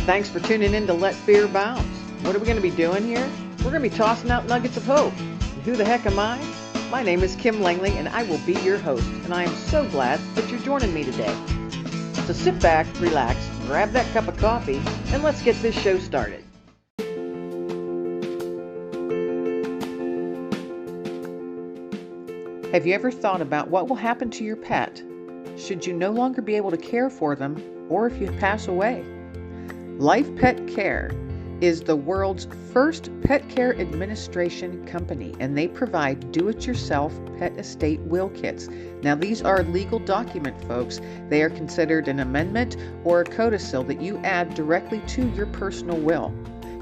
Thanks for tuning in to Let Fear Bounce. What are we going to be doing here? We're going to be tossing out nuggets of hope. And who the heck am I? My name is Kim Lengling, and I will be your host. And I am so glad that you're joining me today. So sit back, relax, grab that cup of coffee, and let's get this show started. Have you ever thought about what will happen to your pet should you no longer be able to care for them or if you pass away? Life Pet Care is the world's first pet care administration company, and they provide do-it-yourself pet estate will kits. Now, these are legal document, folks. They are considered an amendment or a codicil that you add directly to your personal will.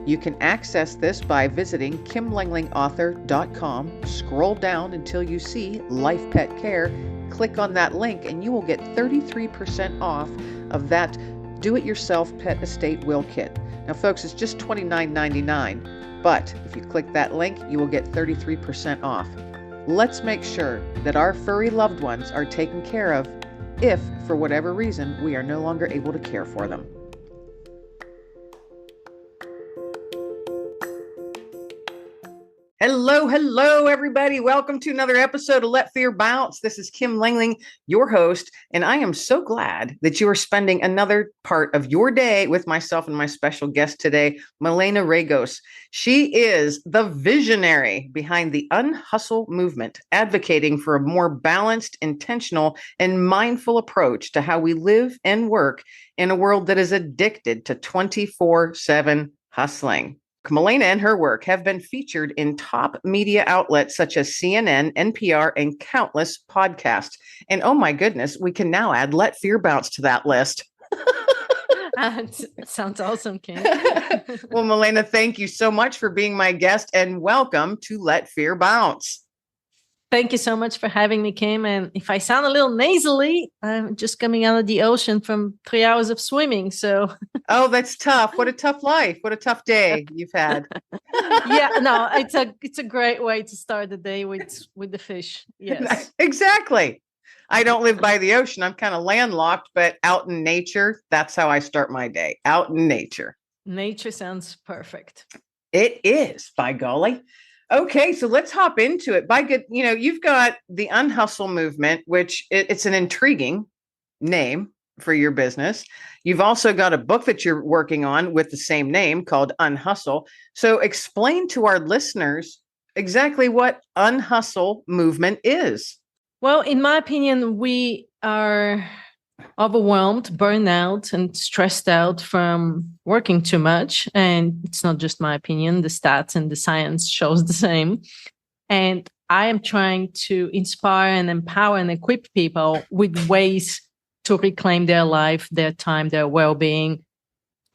You can access this by visiting kimlenglingauthor.com. Scroll down until you see Life Pet Care. Click on that link and you will get 33% off of that do-it-yourself pet estate will kit. Now, folks, it's just $29.99, but if you click that link, you will get 33% off. Let's make sure that our furry loved ones are taken care of if, for whatever reason, we are no longer able to care for them. Hello, everybody. Welcome to another episode of Let Fear Bounce. This is Kim Lengling, your host, and I am so glad that you are spending another part of your day with myself and my special guest today, Milena Regos. She is the visionary behind the Unhustle movement, advocating for a more balanced, intentional, and mindful approach to how we live and work in a world that is addicted to 24/7 hustling. Milena and her work have been featured in top media outlets such as CNN, NPR, and countless podcasts. And oh my goodness, we can now add Let Fear Bounce to that list. Sounds awesome, Kim. Well, Milena, thank you so much for being my guest and welcome to Let Fear Bounce. Thank you so much for having me, Kim. And if I sound a little nasally, I'm just coming out of the ocean from 3 hours of swimming. So, oh, that's tough. What a tough life. What a tough day you've had. Yeah, no, it's a great way to start the day with the fish. Yes, exactly. I don't live by the ocean. I'm kind of landlocked, but out in nature, that's how I start my day. Out in nature. Nature sounds perfect. It is, by golly. Okay, so let's hop into it. You've got the Unhustle movement, which it's an intriguing name for your business. You've also got a book that you're working on with the same name called Unhustle. So explain to our listeners exactly what Unhustle movement is. Well, in my opinion, we are overwhelmed, burned out, and stressed out from working too much. And it's not just my opinion. The stats and the science shows the same. And I am trying to inspire and empower and equip people with ways to reclaim their life, their time, their well-being.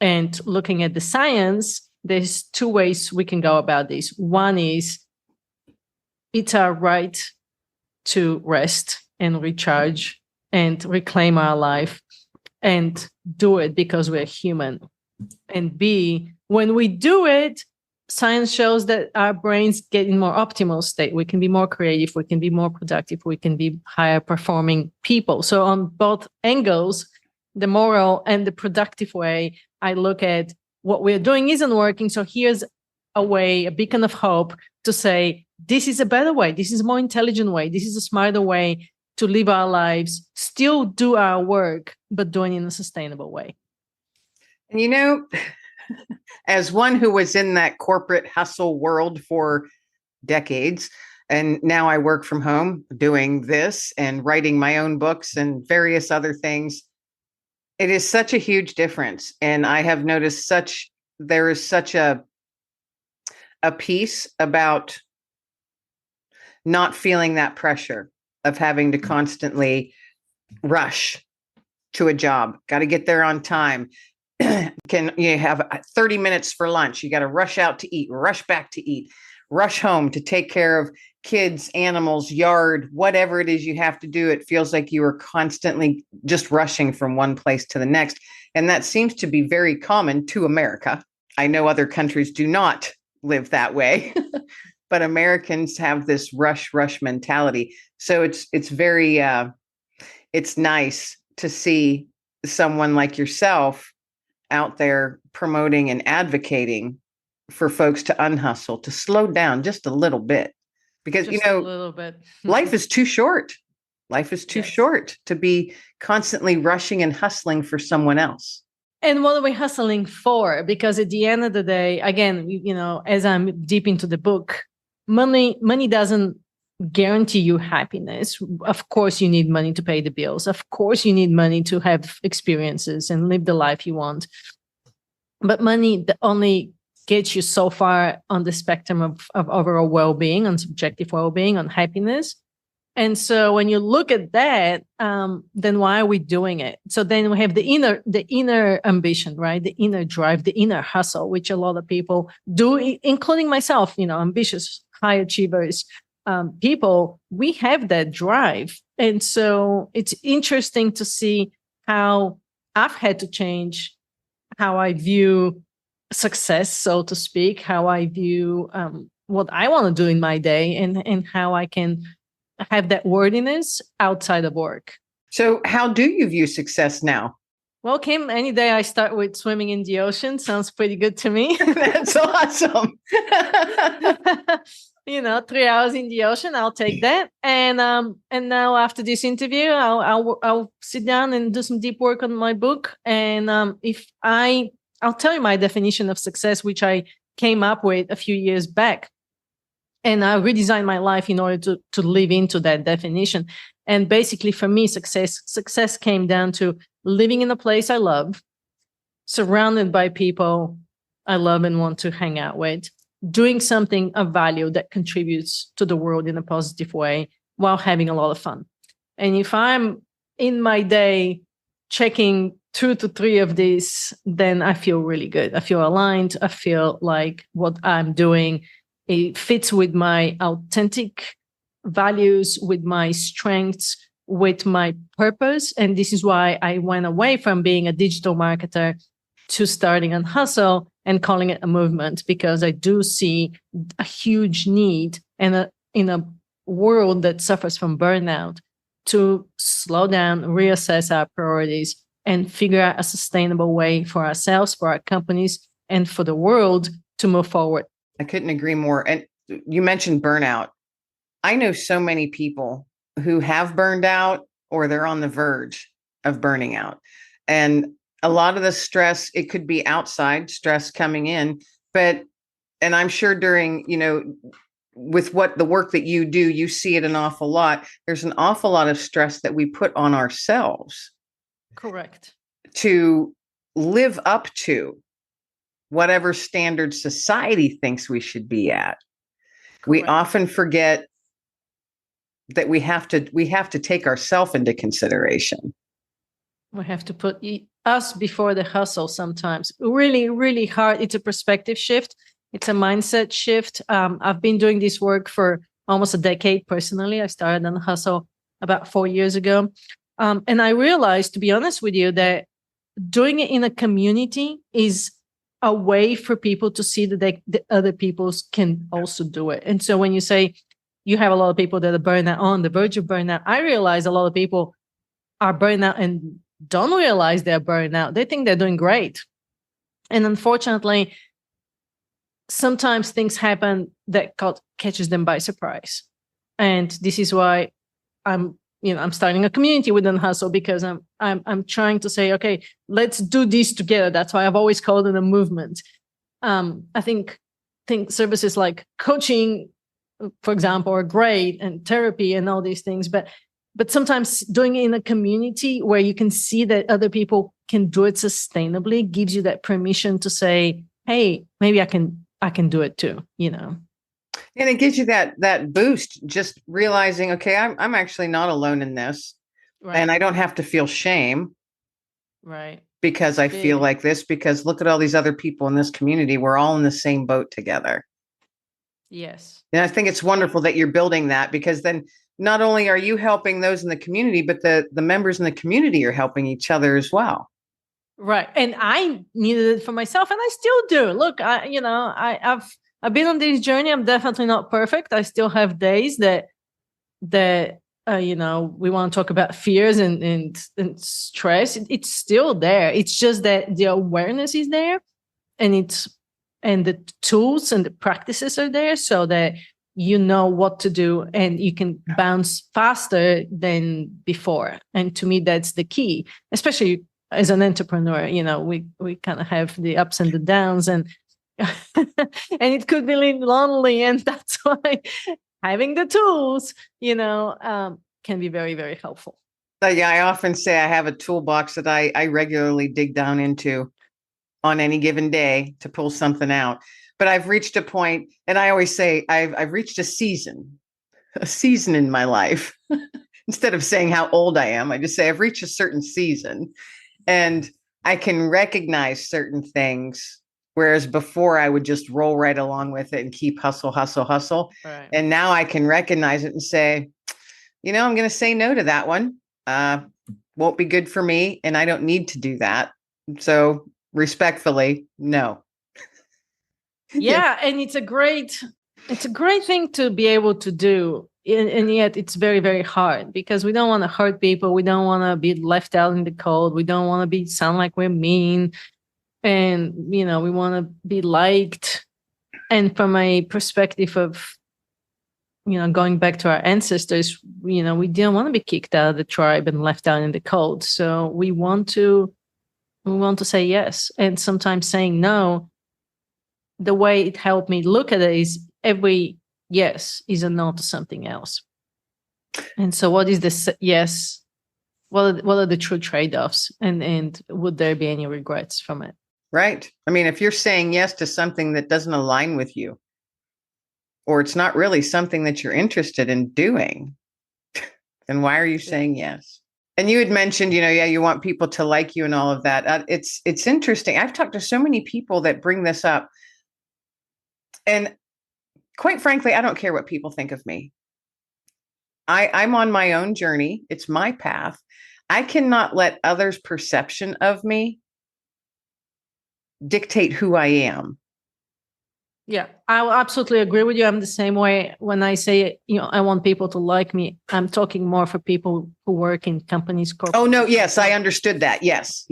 And looking at the science, there's two ways we can go about this. One is it's our right to rest and recharge and reclaim our life and do it because we're human. And B, when we do it, science shows that our brains get in more optimal state. We can be more creative, we can be more productive, we can be higher performing people. So on both angles, the moral and the productive way, I look at what we're doing isn't working. So here's a way, a beacon of hope to say, this is a better way. This is a more intelligent way. This is a smarter way to live our lives, still do our work, but doing it in a sustainable way. And as one who was in that corporate hustle world for decades, and now I work from home doing this and writing my own books and various other things, it is such a huge difference. And I have noticed there is such a piece about not feeling that pressure of having to constantly rush to a job. Got to get there on time. Can you have 30 minutes for lunch? You got to rush out to eat, rush back to eat, rush home to take care of kids, animals, yard, whatever it is you have to do. It feels like you are constantly just rushing from one place to the next. And that seems to be very common to America. I know other countries do not live that way. But Americans have this rush mentality. So it's very, it's nice to see someone like yourself out there promoting and advocating for folks to unhustle, to slow down just a little bit. Because, Just a little bit. life is too short. Life is too Yes. short to be constantly rushing and hustling for someone else. And what are we hustling for? Because at the end of the day, again, as I'm deep into the book, money doesn't guarantee you happiness. Of course, you need money to pay the bills. Of course, you need money to have experiences and live the life you want. But money only gets you so far on the spectrum of overall well-being, on subjective well-being, on happiness. And so when you look at that, then why are we doing it? So then we have the inner ambition, right? The inner drive, the inner hustle, which a lot of people do, including myself, ambitious, high achievers, people, we have that drive. And so it's interesting to see how I've had to change how I view success, so to speak, how I view what I want to do in my day, and how I can have that worthiness outside of work. So how do you view success now? Well, Kim, any day I start with swimming in the ocean sounds pretty good to me. That's awesome. 3 hours in the ocean, I'll take that. And now after this interview, I'll sit down and do some deep work on my book. And I'll tell you my definition of success, which I came up with a few years back. And I redesigned my life in order to live into that definition. And basically for me, success came down to living in a place I love, surrounded by people I love and want to hang out with, doing something of value that contributes to the world in a positive way while having a lot of fun. And if I'm in my day checking 2 to 3 of these, then I feel really good. I feel aligned. I feel like what I'm doing, it fits with my authentic values, with my strengths, with my purpose. And this is why I went away from being a digital marketer to starting Unhustle and calling it a movement, because I do see a huge need in a world that suffers from burnout to slow down, reassess our priorities, and figure out a sustainable way for ourselves, for our companies, and for the world to move forward. I couldn't agree more. And you mentioned burnout. I know so many people who have burned out or they're on the verge of burning out. And a lot of the stress, it could be outside stress coming in, and I'm sure during, with what the work that you do, you see it an awful lot. There's an awful lot of stress that we put on ourselves. Correct. To live up to whatever standard society thinks we should be at. Correct. We often forget that we have to take ourselves into consideration. We have to put us before the hustle sometimes. Really, really hard. It's a perspective shift. It's a mindset shift. I've been doing this work for almost a decade personally. I started on Hustle about 4 years ago. And I realized, to be honest with you, that doing it in a community is a way for people to see that the other people can also do it. And so when you say you have a lot of people that are burned out, on the verge of burnout, I realize a lot of people are burned out and don't realize they're burned out. They think they're doing great. And unfortunately, sometimes things happen that catches them by surprise. And this is why I'm starting a community with Unhustle, because I'm trying to say, okay, let's do this together. That's why I've always called it a movement. I think services like coaching, for example, are great, and therapy and all these things, but sometimes doing it in a community where you can see that other people can do it sustainably gives you that permission to say, hey, maybe I can do it too, And it gives you that boost, just realizing, okay, I'm actually not alone in this. Right. And I don't have to feel shame. Right. Because I feel like this, because look at all these other people in this community. We're all in the same boat together. Yes. And I think it's wonderful that you're building that, because then not only are you helping those in the community, but the members in the community are helping each other as well. Right. And I needed it for myself, and I still do. Look, I've been on this journey. I'm definitely not perfect. I still have days that we want to talk about fears and stress. It's still there. It's just that the awareness is there, and the tools and the practices are there so that you know what to do and you can bounce faster than before. And to me, that's the key, especially as an entrepreneur. We kind of have the ups and the downs, and and it could be lonely, and that's why having the tools, can be very, very helpful. Yeah, I often say I have a toolbox that I regularly dig down into on any given day to pull something out. But I've reached a point, and I always say I've reached a season in my life. Instead of saying how old I am, I just say I've reached a certain season, and I can recognize certain things. Whereas before I would just roll right along with it and keep hustle, hustle, hustle. Right. And now I can recognize it and say, I'm going to say no to that one. Won't be good for me. And I don't need to do that. So respectfully, no. Yeah. And it's a great thing to be able to do. And yet it's very, very hard because we don't want to hurt people. We don't want to be left out in the cold. We don't want to sound like we're mean. And, we want to be liked. And from a perspective of, going back to our ancestors, we didn't want to be kicked out of the tribe and left out in the cold. So we want to say yes. And sometimes saying no, the way it helped me look at it is every yes is a no to something else. And so what is this yes? What are the true trade-offs? And would there be any regrets from it? Right. I mean, if you're saying yes to something that doesn't align with you, or it's not really something that you're interested in doing, then why are you saying yes? And you had mentioned, you want people to like you and all of that. It's interesting. I've talked to so many people that bring this up. And quite frankly, I don't care what people think of me. I'm on my own journey. It's my path. I cannot let others' perception of me dictate who I am. Yeah, I will absolutely agree with you. I'm the same way. When I say, I want people to like me, I'm talking more for people who work in companies. Oh, no. Yes, I understood that. Yes.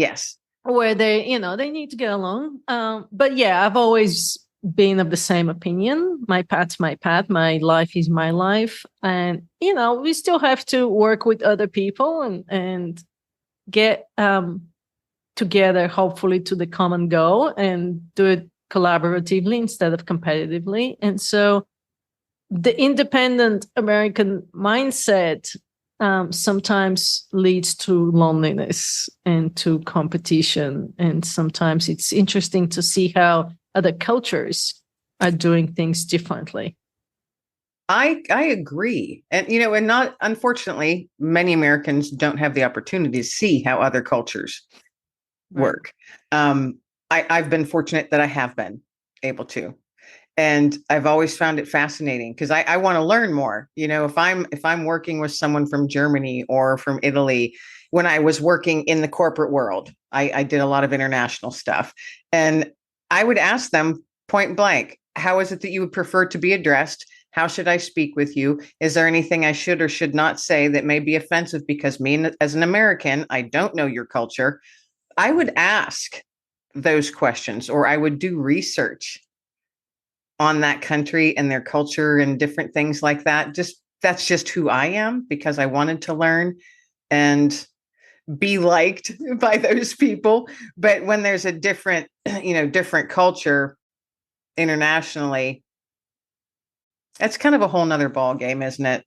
Where they need to get along. But yeah, I've always been of the same opinion. My path's my path. My life is my life. And, we still have to work with other people and get together, hopefully, to the common goal and do it collaboratively instead of competitively. And so the independent American mindset sometimes leads to loneliness and to competition. And sometimes it's interesting to see how other cultures are doing things differently. I agree. And, and not, unfortunately, many Americans don't have the opportunity to see how other cultures work. I've been fortunate that I have been able to, and I've always found it fascinating because I want to learn more. If I'm working with someone from Germany or from Italy, when I was working in the corporate world, I did a lot of international stuff, and I would ask them point blank, how is it that you would prefer to be addressed? How should I speak with you? Is there anything I should or should not say that may be offensive? Because me, as an American, I don't know your culture. I would ask those questions, or I would do research on that country and their culture and different things like that. That's just who I am, because I wanted to learn and be liked by those people. But when there's a different culture internationally, that's kind of a whole nother ball game, isn't it?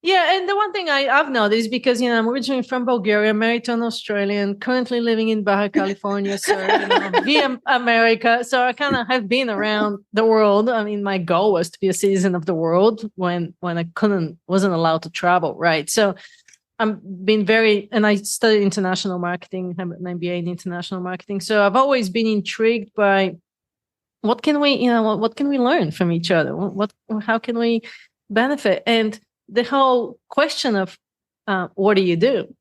Yeah, and the one thing I've noticed, because I'm originally from Bulgaria, married to an Australian, currently living in Baja California, so via America. So I kind of have been around the world. I mean, my goal was to be a citizen of the world when I wasn't allowed to travel, right? So I'm been and I studied international marketing, have an MBA in international marketing. So I've always been intrigued by what can we learn from each other? How can we benefit? And the whole question of what do you do,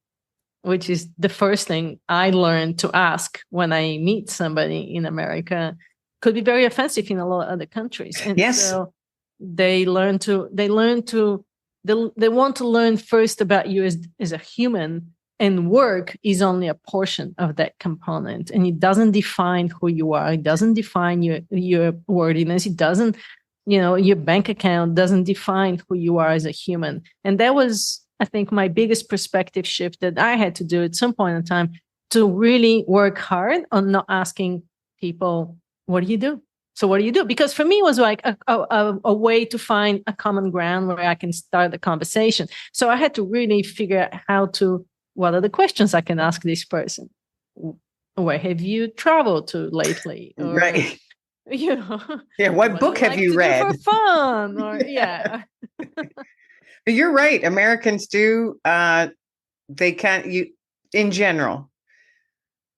which is the first thing I learned to ask when I meet somebody in America, could be very offensive in a lot of other countries. And yes. so they learn to They want to learn first about you as a human, and work is only a portion of that component. And it doesn't define who you are. It doesn't define your worthiness. It doesn't, your bank account doesn't define who you are as a human. And that was, I think, my biggest perspective shift that I had to do at some point in time, to really work hard on not asking people, what do you do? So what do you do? Because for me, it was like a way to find a common ground where I can start the conversation. So I had to really figure out what are the questions I can ask this person? Where have you traveled to lately? Or, right. Yeah. What book have you read? For fun, or yeah. You're right. Americans do. They can't. In general,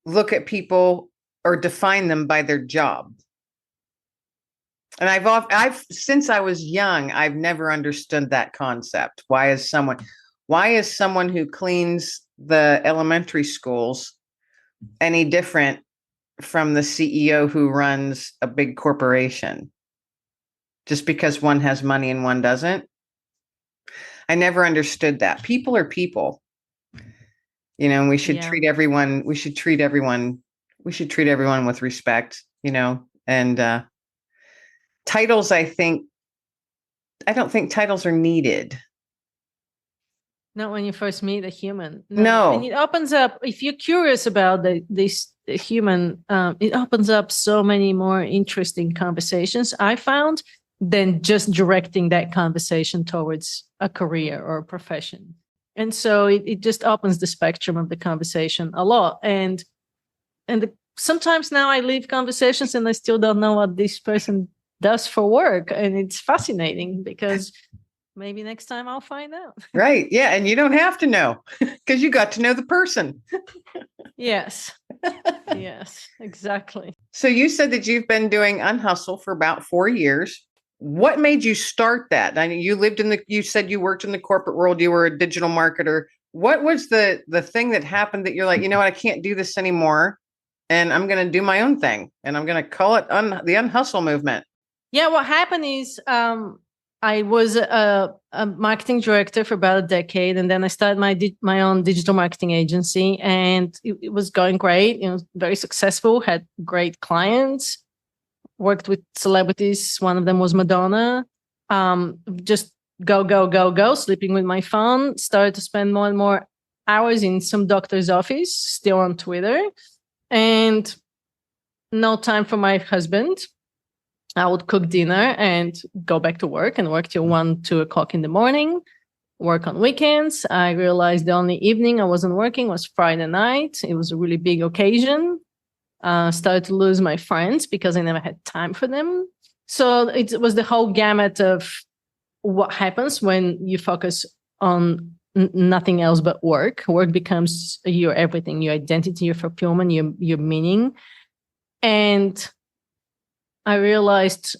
look at people or define them by their job. And I've since I was young, I've never understood that concept. Why is someone who cleans the elementary schools any different from the CEO who runs a big corporation? Just because one has money and one doesn't? I never understood that. People are people. And we should treat everyone with respect, and titles, I don't think titles are needed. Not when you first meet a human. No. And it opens up, if you're curious about the human, it opens up so many more interesting conversations, I found, than just directing that conversation towards a career or a profession. And so it just opens the spectrum of the conversation a lot. And sometimes now I leave conversations and I still don't know what this person does for work. And it's fascinating because maybe next time I'll find out. Right. Yeah. And you don't have to know because you got to know the person. Yes. Yes, exactly. So you said that you've been doing Unhustle for about 4 years. What made you start that? I mean, you said you worked in the corporate world. You were a digital marketer. What was the thing that happened that you're like, you know what, I can't do this anymore, and I'm going to do my own thing, and I'm going to call it the Unhustle Movement? Yeah, what happened is I was a marketing director for about a decade, and then I started my own digital marketing agency, and it was going great. Very successful, had great clients. Worked with celebrities. One of them was Madonna. Just go, sleeping with my phone. Started to spend more and more hours in some doctor's office, still on Twitter. And no time for my husband. I would cook dinner and go back to work and work till 1, 2 o'clock in the morning. Work on weekends. I realized the only evening I wasn't working was Friday night. It was a really big occasion. Started to lose my friends because I never had time for them. So it was the whole gamut of what happens when you focus on nothing else but work. Work becomes your everything, your identity, your fulfillment, your meaning. And I realized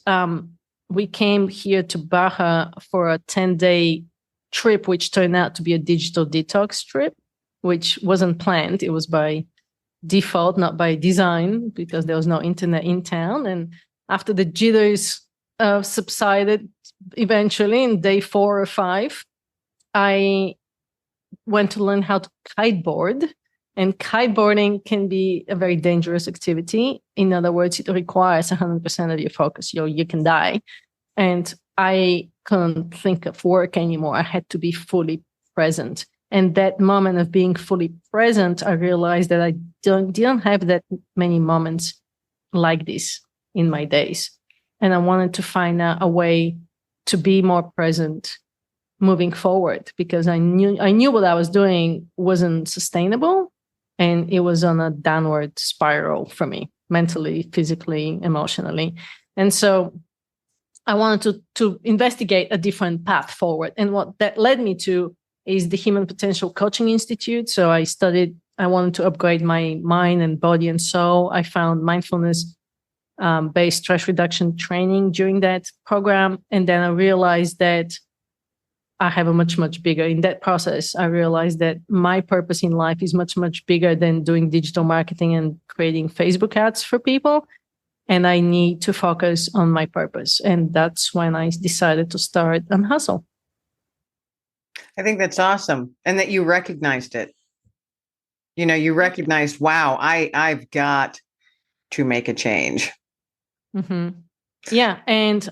we came here to Baja for a 10-day trip, which turned out to be a digital detox trip, which wasn't planned. It was by default, not by design, because there was no internet in town. And after the jitters subsided eventually in day 4 or 5, I went to learn how to kiteboard. And kiteboarding can be a very dangerous activity. In other words, it requires 100% of your focus. You can die. And I couldn't think of work anymore. I had to be fully present. And that moment of being fully present, I realized that I didn't have that many moments like this in my days. And I wanted to find a way to be more present moving forward, because I knew what I was doing wasn't sustainable, and it was on a downward spiral for me, mentally, physically, emotionally. And so I wanted to investigate a different path forward. And what that led me to is the Human Potential Coaching Institute. So I wanted to upgrade my mind and body and soul. I found mindfulness based stress reduction training during that program. And then I realized that I have a much, much bigger, in that process, I realized that my purpose in life is much, much bigger than doing digital marketing and creating Facebook ads for people. And I need to focus on my purpose. And that's when I decided to start Unhustle. I think that's awesome. And that you recognized it. You know, you recognized, wow, I've got to make a change. Hmm. Yeah. And,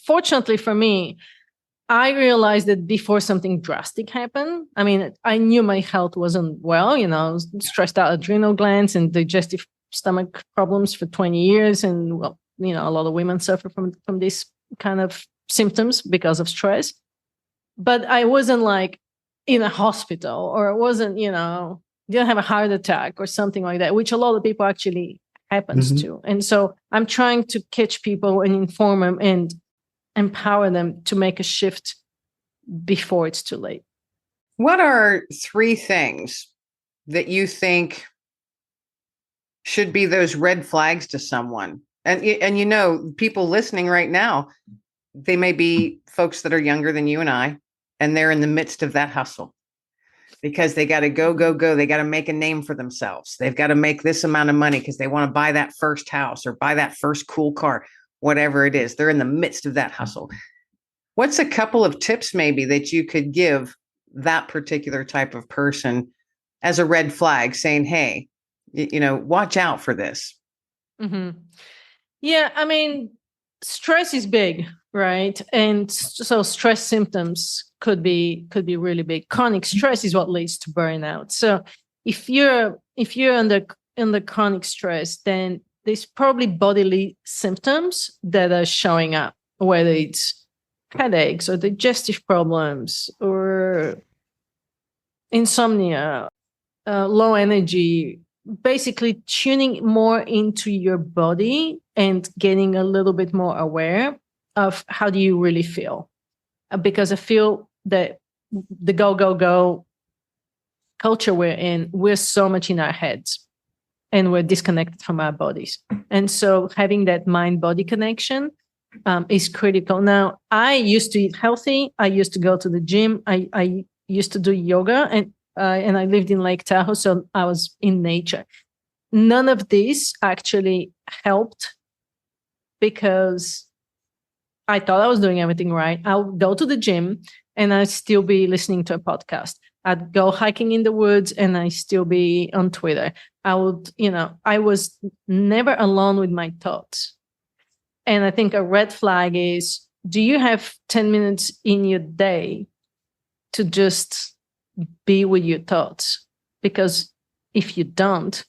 fortunately for me, I realized that before something drastic happened. I mean, I knew my health wasn't well, stressed out adrenal glands and digestive stomach problems for 20 years. And, well, a lot of women suffer from these kind of symptoms because of stress. But I wasn't like in a hospital, or it wasn't, didn't have a heart attack or something like that, which a lot of people actually happens to. And so I'm trying to catch people and inform them and empower them to make a shift before it's too late. What are 3 things that you think should be those red flags to someone? And people listening right now, they may be folks that are younger than you and I, and they're in the midst of that hustle because they got to go, go, go. They got to make a name for themselves. They've got to make this amount of money because they want to buy that first house or buy that first cool car, whatever it is. They're in the midst of that hustle. What's a couple of tips maybe that you could give that particular type of person as a red flag saying, hey, watch out for this? Mm-hmm. Yeah. I mean, stress is big, right? And so stress symptoms could be really big. Chronic stress is what leads to burnout. So if you're under chronic stress, then there's probably bodily symptoms that are showing up, whether it's headaches or digestive problems or insomnia, low energy, basically tuning more into your body and getting a little bit more aware of how do you really feel. Because I feel that the go, go, go culture we're in, we're so much in our heads and we're disconnected from our bodies. And so having that mind-body connection is critical. Now, I used to eat healthy. I used to go to the gym. I used to do yoga, and I lived in Lake Tahoe, so I was in nature. None of this actually helped because I thought I was doing everything right. I would go to the gym and I'd still be listening to a podcast. I'd go hiking in the woods and I'd still be on Twitter. I was never alone with my thoughts. And I think a red flag is, do you have 10 minutes in your day to just be with your thoughts? Because if you don't,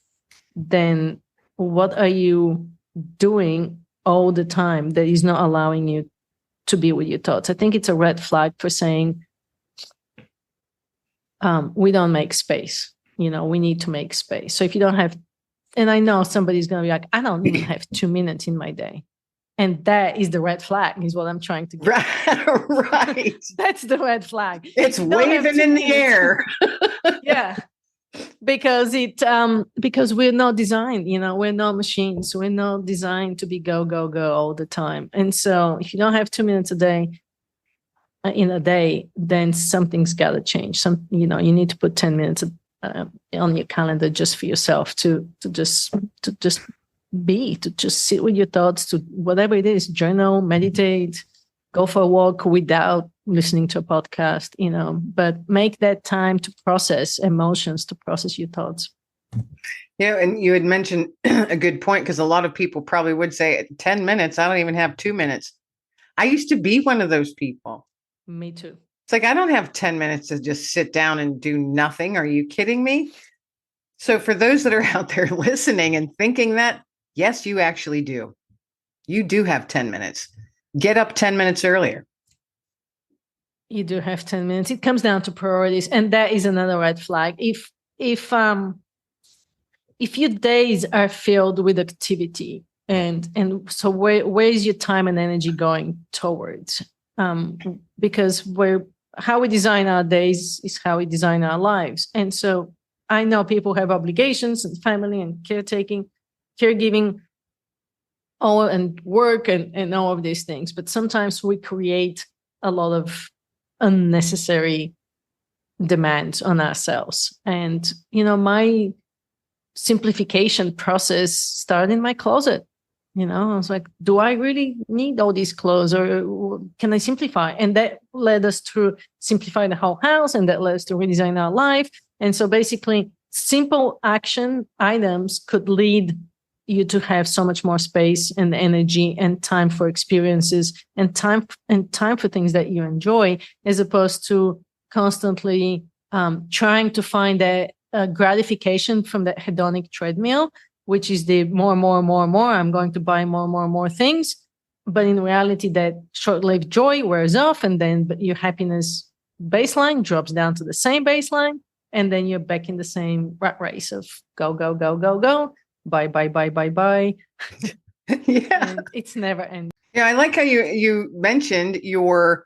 then what are you doing all the time that is not allowing you to be with your thoughts? I think it's a red flag for saying, we don't make space. We need to make space. So if you don't have, and I know somebody's going to be like, I don't even have 2 minutes in my day. And that is the red flag, is what I'm trying to get. Right. That's the red flag. It's waving in the air. Yeah. Because we're not designed, we're not machines. We're not designed to be go, go, go all the time. And so if you don't have 2 minutes a day in a day, then something's got to change. You need to put 10 minutes on your calendar just for yourself to just sit with your thoughts, to whatever it is, journal, meditate, go for a walk without listening to a podcast, but make that time to process emotions, to process your thoughts. Yeah. And you had mentioned a good point, because a lot of people probably would say 10 minutes. I don't even have 2 minutes. I used to be one of those people. Me too. It's like, I don't have 10 minutes to just sit down and do nothing. Are you kidding me? So for those that are out there listening and thinking that, yes, you actually do. You do have 10 minutes. Get up 10 minutes earlier. You do have 10 minutes. It comes down to priorities. And that is another red flag. If your days are filled with activity, and so where is your time and energy going towards? Because how we design our days is how we design our lives. And so I know people have obligations and family and caregiving, and work and all of these things. But sometimes we create a lot of unnecessary demands on ourselves. And, my simplification process started in my closet. I was like, do I really need all these clothes, or can I simplify? And that led us to simplify the whole house, and that led us to redesign our life. And so basically, simple action items could lead you to have so much more space and energy and time for experiences and time for things that you enjoy, as opposed to constantly trying to find that gratification from that hedonic treadmill, which is the more, I'm going to buy more things. But in reality, that short-lived joy wears off, and then your happiness baseline drops down to the same baseline, and then you're back in the same rat race of go, buy. Yeah. And it's never ending. Yeah, I like how you mentioned your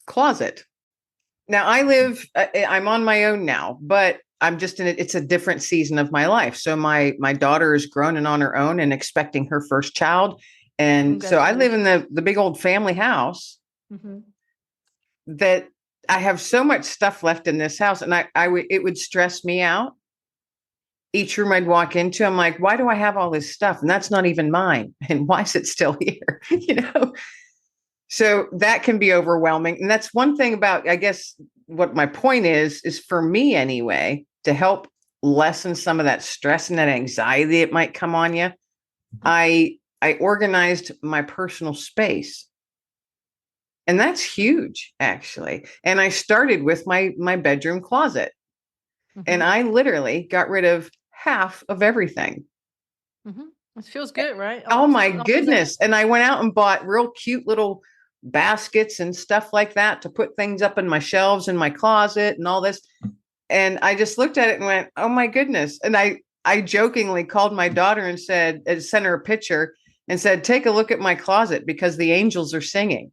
closet. Now I'm on my own now, but I'm just it's a different season of my life. So my daughter is grown and on her own and expecting her first child. And so I live in the big old family house that I have so much stuff left in this house. And it would stress me out. Each room I'd walk into, I'm like, why do I have all this stuff? And that's not even mine. And why is it still here? So that can be overwhelming. And that's one thing about, I guess, what my point is for me anyway, to help lessen some of that stress and that anxiety that might come on you. I organized my personal space. And that's huge, actually. And I started with my bedroom closet. And I literally got rid of half of everything. It feels good, right? Oh my goodness. And I went out and bought real cute little baskets and stuff like that to put things up in my shelves in my closet and all this. And I just looked at it and went, oh my goodness. And I jokingly called my daughter and sent her a picture and said, take a look at my closet because the angels are singing.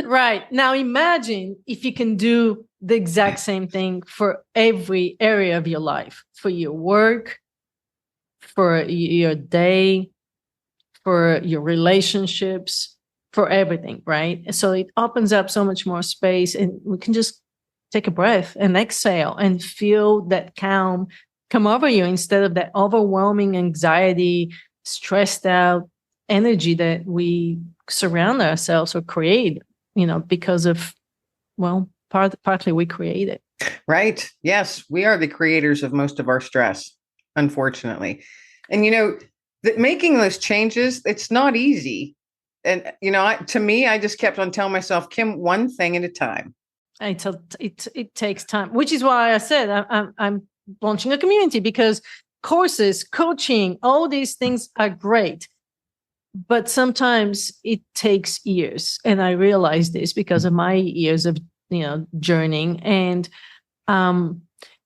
Right. Now imagine if you can do the exact same thing for every area of your life, for your work, for your day, for your relationships, for everything, right? So it opens up so much more space, and we can just take a breath and exhale and feel that calm come over you instead of that overwhelming anxiety, stressed out energy that we surround ourselves or create, because of, partly we create it. Right. Yes, we are the creators of most of our stress, unfortunately. And, making those changes, it's not easy. And, to me, I just kept on telling myself, Kim, one thing at a time. It takes time, which is why I said I'm launching a community, because courses, coaching, all these things are great. But sometimes it takes years. And I realized this because of my years of, journeying. And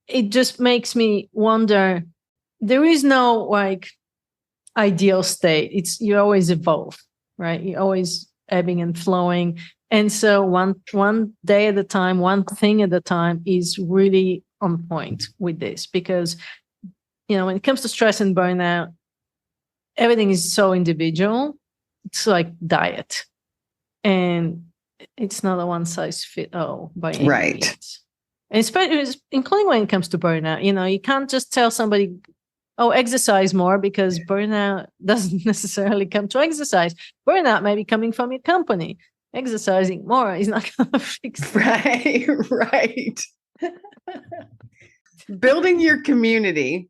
it just makes me wonder, there is no ideal state. You always evolve, right? You're always ebbing and flowing. And so one day at a time, one thing at a time is really on point with this, because, when it comes to stress and burnout, everything is so individual. It's like diet, and it's not a one size fit all by any means. And especially including when it comes to burnout, you can't just tell somebody, oh, exercise more, because burnout doesn't necessarily come to exercise. Burnout may be coming from your company. Exercising more is not going to fix it. Right. Building your community.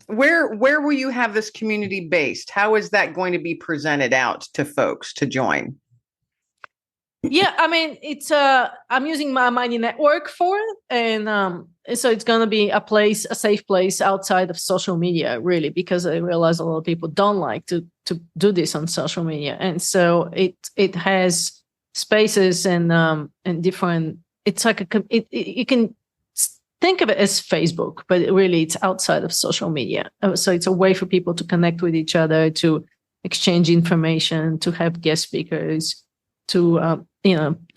Where will you have this community based? How is that going to be presented out to folks to join? Yeah, I mean, it's I'm using my Mighty Network for it, and so it's going to be a safe place outside of social media, really, because I realize a lot of people don't like to do this on social media, and so it has spaces and different. It's like you can think of it as Facebook, but really it's outside of social media. So it's a way for people to connect with each other, to exchange information, to have guest speakers, to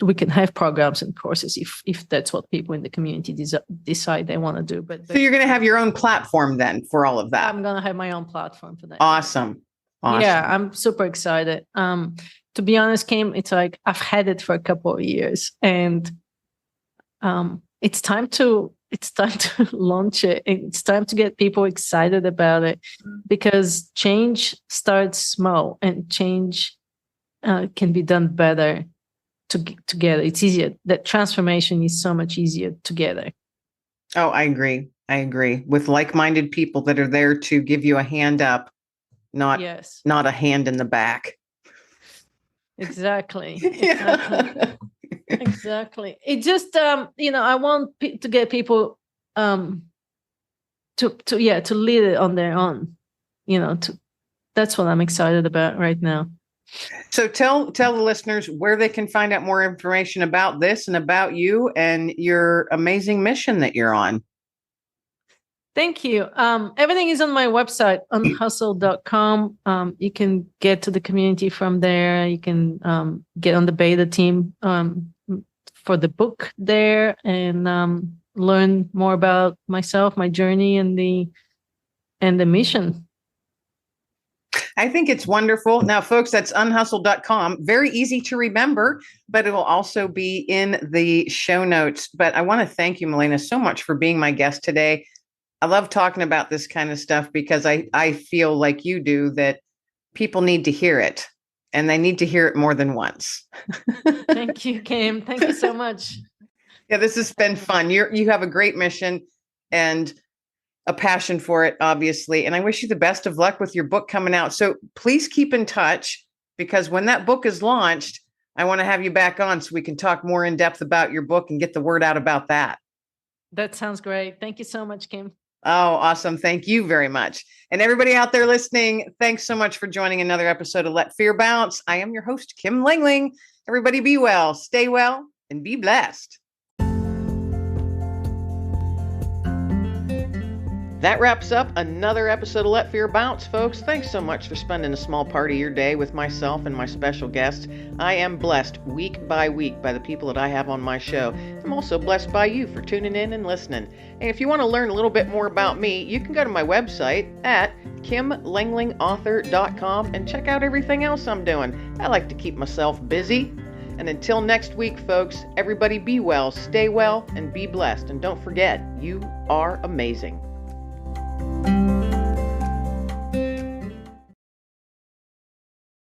we can have programs and courses if that's what people in the community decide they want to do. But so you're going to have your own platform then for all of that. I'm going to have my own platform for that. Awesome. Yeah, I'm super excited. To be honest, Kim, it's like I've had it for a couple of years, and it's time to it's time to launch it. It's time to get people excited about it, because change starts small, and change can be done better together. It's easier. That transformation is so much easier together. Oh, I agree. I agree. With like-minded people that are there to give you a hand up, not a hand in the back. Exactly. Exactly. It just I want to get people to lead it on their own. That's what I'm excited about right now. So tell the listeners where they can find out more information about this and about you and your amazing mission that you're on. Thank you. Everything is on my website, unhustle.com. You can get to the community from there. You can get on the beta team for the book there, and learn more about myself, my journey, and the mission. I think it's wonderful. Now, folks, that's unhustle.com. Very easy to remember, but it will also be in the show notes. But I want to thank you, Milena, so much for being my guest today. I love talking about this kind of stuff because I feel like you do, that people need to hear it, and they need to hear it more than once. Thank you, Kim. Thank you so much. Yeah, this has been fun. You have a great mission and a passion for it, obviously. And I wish you the best of luck with your book coming out. So please keep in touch, because when that book is launched, I want to have you back on so we can talk more in depth about your book and get the word out about that. That sounds great. Thank you so much, Kim. Oh, awesome. Thank you very much. And everybody out there listening, thanks so much for joining another episode of Let Fear Bounce. I am your host, Kim Lengling. Everybody be well, stay well, and be blessed. That wraps up another episode of Let Fear Bounce, folks. Thanks so much for spending a small part of your day with myself and my special guests. I am blessed week by week by the people that I have on my show. I'm also blessed by you for tuning in and listening. And if you want to learn a little bit more about me, you can go to my website at kimlenglingauthor.com and check out everything else I'm doing. I like to keep myself busy. And until next week, folks, everybody be well, stay well, and be blessed. And don't forget, you are amazing.